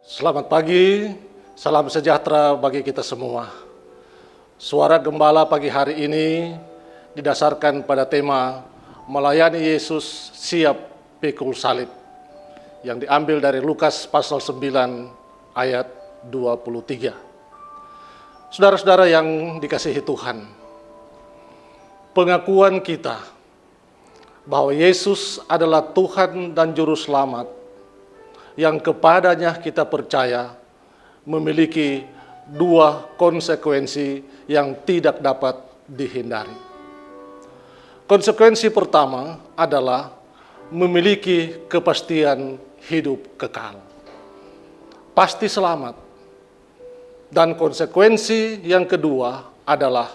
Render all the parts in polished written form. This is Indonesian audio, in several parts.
Selamat pagi, salam sejahtera bagi kita semua. Suara Gembala pagi hari ini didasarkan pada tema Melayani Yesus Siap Pikul Salib yang diambil dari Lukas pasal 9 ayat 23. Saudara-saudara yang dikasihi Tuhan, pengakuan kita bahwa Yesus adalah Tuhan dan Juru Selamat yang kepadanya kita percaya memiliki dua konsekuensi yang tidak dapat dihindari. Konsekuensi pertama adalah memiliki kepastian hidup kekal. Pasti selamat. Dan konsekuensi yang kedua adalah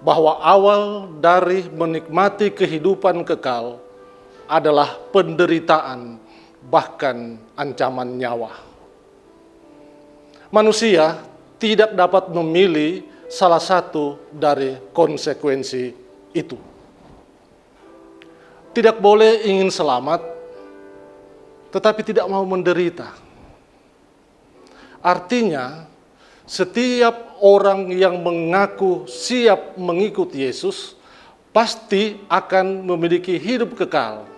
bahwa awal dari menikmati kehidupan kekal adalah penderitaan, bahkan ancaman nyawa. Manusia tidak dapat memilih salah satu dari konsekuensi itu. Tidak boleh ingin selamat, tetapi tidak mau menderita. Artinya, setiap orang yang mengaku siap mengikut Yesus pasti akan memiliki hidup kekal.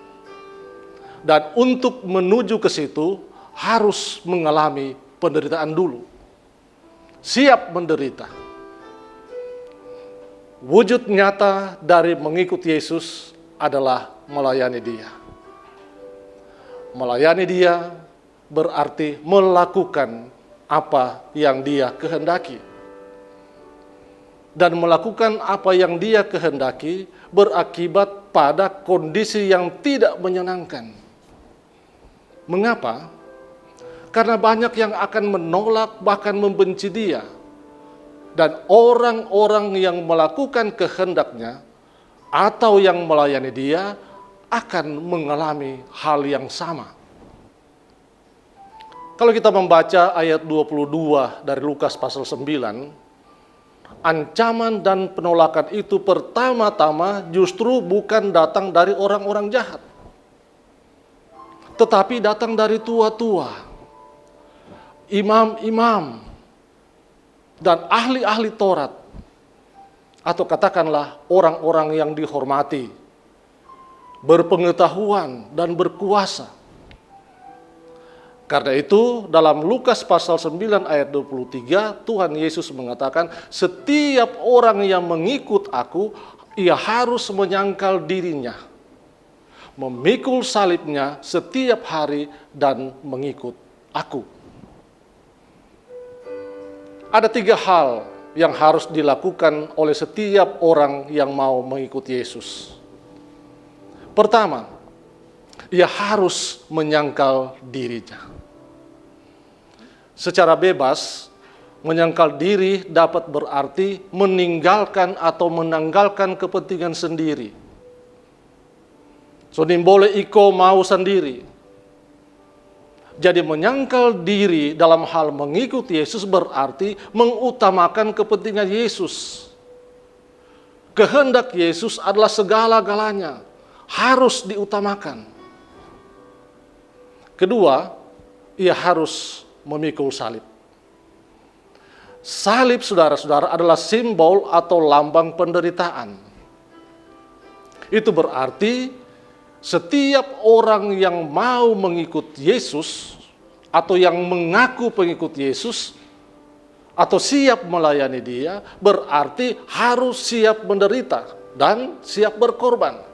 Dan untuk menuju ke situ harus mengalami penderitaan dulu. Siap menderita. Wujud nyata dari mengikut Yesus adalah melayani Dia. Melayani Dia berarti melakukan apa yang Dia kehendaki. Dan melakukan apa yang Dia kehendaki berakibat pada kondisi yang tidak menyenangkan. Mengapa? Karena banyak yang akan menolak bahkan membenci Dia. Dan orang-orang yang melakukan kehendaknya atau yang melayani Dia akan mengalami hal yang sama. Kalau kita membaca ayat 22 dari Lukas pasal 9, ancaman dan penolakan itu pertama-tama justru bukan datang dari orang-orang jahat, tetapi datang dari tua-tua, imam-imam, dan ahli-ahli Taurat, atau katakanlah orang-orang yang dihormati, berpengetahuan, dan berkuasa. Karena itu dalam Lukas pasal 9 ayat 23, Tuhan Yesus mengatakan, setiap orang yang mengikut aku, ia harus menyangkal dirinya, memikul salibnya setiap hari dan mengikut aku. Ada 3 hal yang harus dilakukan oleh setiap orang yang mau mengikut Yesus. Pertama, ia harus menyangkal dirinya. Secara bebas, menyangkal diri dapat berarti meninggalkan atau menanggalkan kepentingan sendiri. So, boleh iko mau sendiri. Jadi menyangkal diri dalam hal mengikuti Yesus berarti mengutamakan kepentingan Yesus. Kehendak Yesus adalah segala-galanya, harus diutamakan. Kedua, ia harus memikul salib. Salib, saudara-saudara, adalah simbol atau lambang penderitaan. Itu berarti setiap orang yang mau mengikut Yesus atau yang mengaku pengikut Yesus atau siap melayani Dia berarti harus siap menderita dan siap berkorban.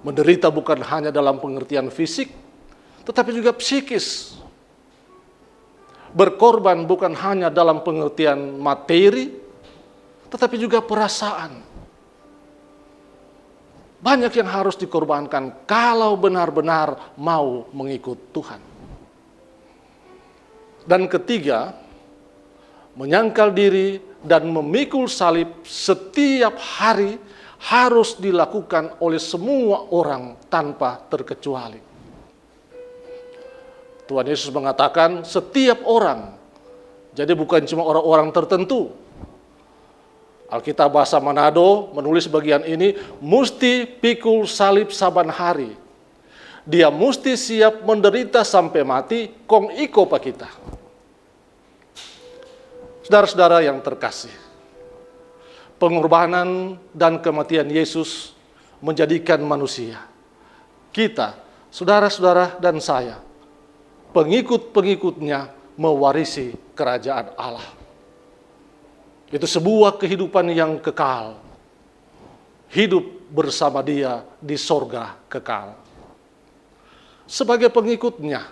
Menderita bukan hanya dalam pengertian fisik, tetapi juga psikis. Berkorban bukan hanya dalam pengertian materi, tetapi juga perasaan. Banyak yang harus dikorbankan kalau benar-benar mau mengikut Tuhan. Dan ketiga, menyangkal diri dan memikul salib setiap hari harus dilakukan oleh semua orang tanpa terkecuali. Tuhan Yesus mengatakan setiap orang, jadi bukan cuma orang-orang tertentu. Alkitab bahasa Manado menulis bagian ini, mesti pikul salib saban hari. Dia mesti siap menderita sampai mati, kong iko pa kita. Saudara-saudara yang terkasih, pengorbanan dan kematian Yesus menjadikan manusia, kita, saudara-saudara dan saya, pengikut-pengikutnya mewarisi kerajaan Allah. Itu sebuah kehidupan yang kekal. Hidup bersama Dia di sorga kekal. Sebagai pengikutnya,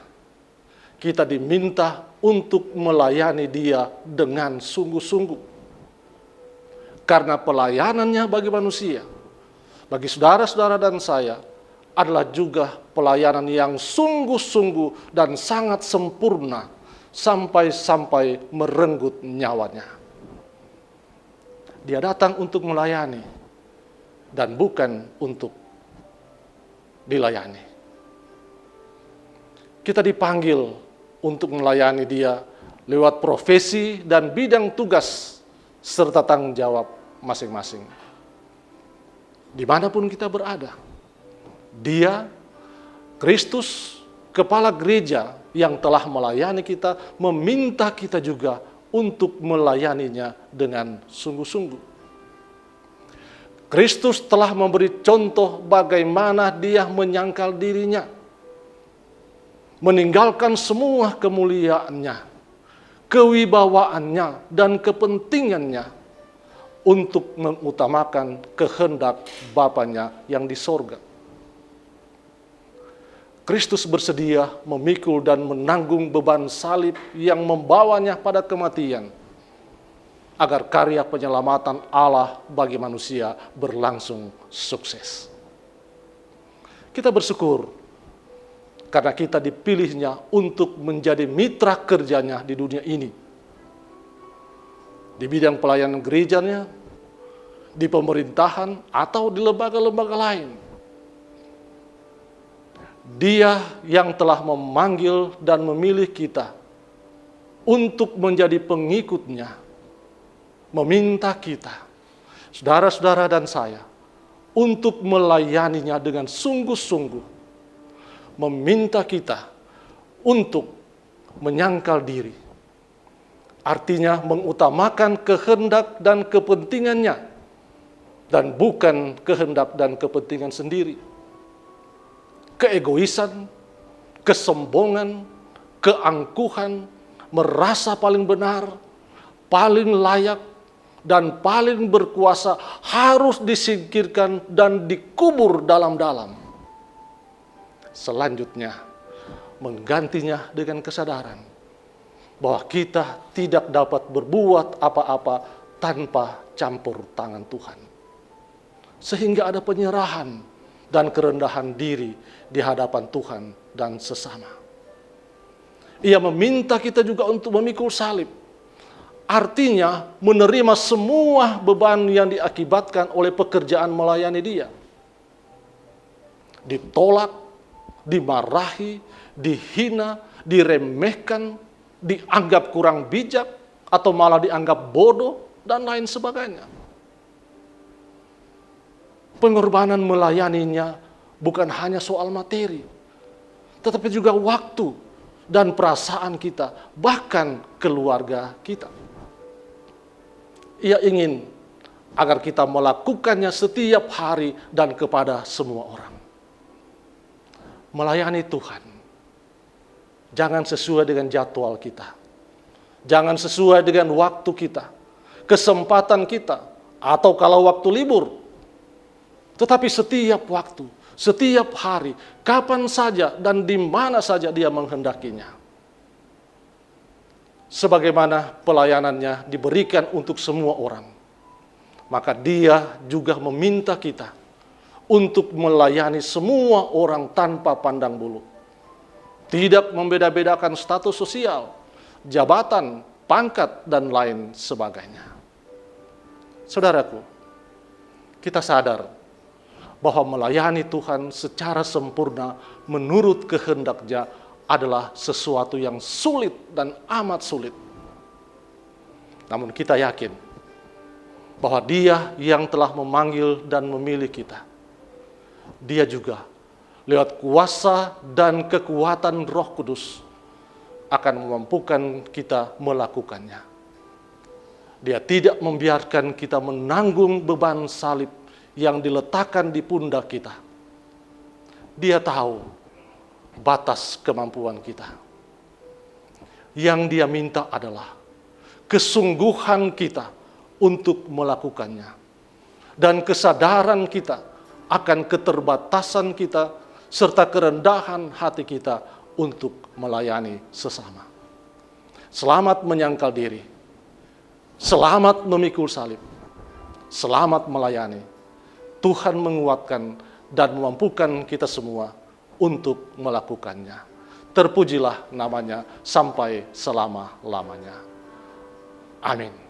kita diminta untuk melayani Dia dengan sungguh-sungguh. Karena pelayanannya bagi manusia, bagi saudara-saudara dan saya, adalah juga pelayanan yang sungguh-sungguh dan sangat sempurna, sampai-sampai merenggut nyawanya. Dia datang untuk melayani dan bukan untuk dilayani. Kita dipanggil untuk melayani Dia lewat profesi dan bidang tugas serta tanggung jawab masing-masing. Dimanapun kita berada, Dia, Kristus, Kepala Gereja yang telah melayani kita, meminta kita juga untuk melayaninya dengan sungguh-sungguh. Kristus telah memberi contoh bagaimana Dia menyangkal dirinya, meninggalkan semua kemuliaannya, kewibawaannya, dan kepentingannya untuk mengutamakan kehendak Bapanya yang di sorga. Kristus bersedia memikul dan menanggung beban salib yang membawanya pada kematian, agar karya penyelamatan Allah bagi manusia berlangsung sukses. Kita bersyukur karena kita dipilihnya untuk menjadi mitra kerjanya di dunia ini. Di bidang pelayanan gerejanya, di pemerintahan, atau di lembaga-lembaga lain. Dia yang telah memanggil dan memilih kita untuk menjadi pengikutnya, meminta kita, saudara-saudara dan saya, untuk melayaninya dengan sungguh-sungguh, meminta kita untuk menyangkal diri. Artinya mengutamakan kehendak dan kepentingannya, dan bukan kehendak dan kepentingan sendiri. Keegoisan, kesombongan, keangkuhan, merasa paling benar, paling layak, dan paling berkuasa harus disingkirkan dan dikubur dalam-dalam. Selanjutnya, menggantinya dengan kesadaran bahwa kita tidak dapat berbuat apa-apa tanpa campur tangan Tuhan. Sehingga ada penyerahan dan kerendahan diri di hadapan Tuhan dan sesama. Ia meminta kita juga untuk memikul salib. Artinya menerima semua beban yang diakibatkan oleh pekerjaan melayani Dia. Ditolak, dimarahi, dihina, diremehkan, dianggap kurang bijak, atau malah dianggap bodoh, dan lain sebagainya. Pengorbanan melayaninya bukan hanya soal materi, tetapi juga waktu dan perasaan kita, bahkan keluarga kita. Ia ingin agar kita melakukannya setiap hari dan kepada semua orang. Melayani Tuhan, jangan sesuai dengan jadwal kita, jangan sesuai dengan waktu kita, kesempatan kita, atau kalau waktu libur. Tetapi setiap waktu, setiap hari, kapan saja dan di mana saja Dia menghendakinya. Sebagaimana pelayanannya diberikan untuk semua orang, maka Dia juga meminta kita untuk melayani semua orang tanpa pandang bulu. Tidak membeda-bedakan status sosial, jabatan, pangkat, dan lain sebagainya. Saudaraku, kita sadar bahwa melayani Tuhan secara sempurna menurut kehendak-Nya adalah sesuatu yang sulit dan amat sulit. Namun kita yakin bahwa Dia yang telah memanggil dan memilih kita, Dia juga lewat kuasa dan kekuatan Roh Kudus akan memampukan kita melakukannya. Dia tidak membiarkan kita menanggung beban salib yang diletakkan di pundak kita. Dia tahu batas kemampuan kita. Yang dia minta adalah kesungguhan kita untuk melakukannya. Dan kesadaran kita akan keterbatasan kita serta kerendahan hati kita untuk melayani sesama. Selamat menyangkal diri. Selamat memikul salib. Selamat melayani. Tuhan menguatkan dan memampukan kita semua untuk melakukannya. Terpujilah namanya sampai selama-lamanya. Amin.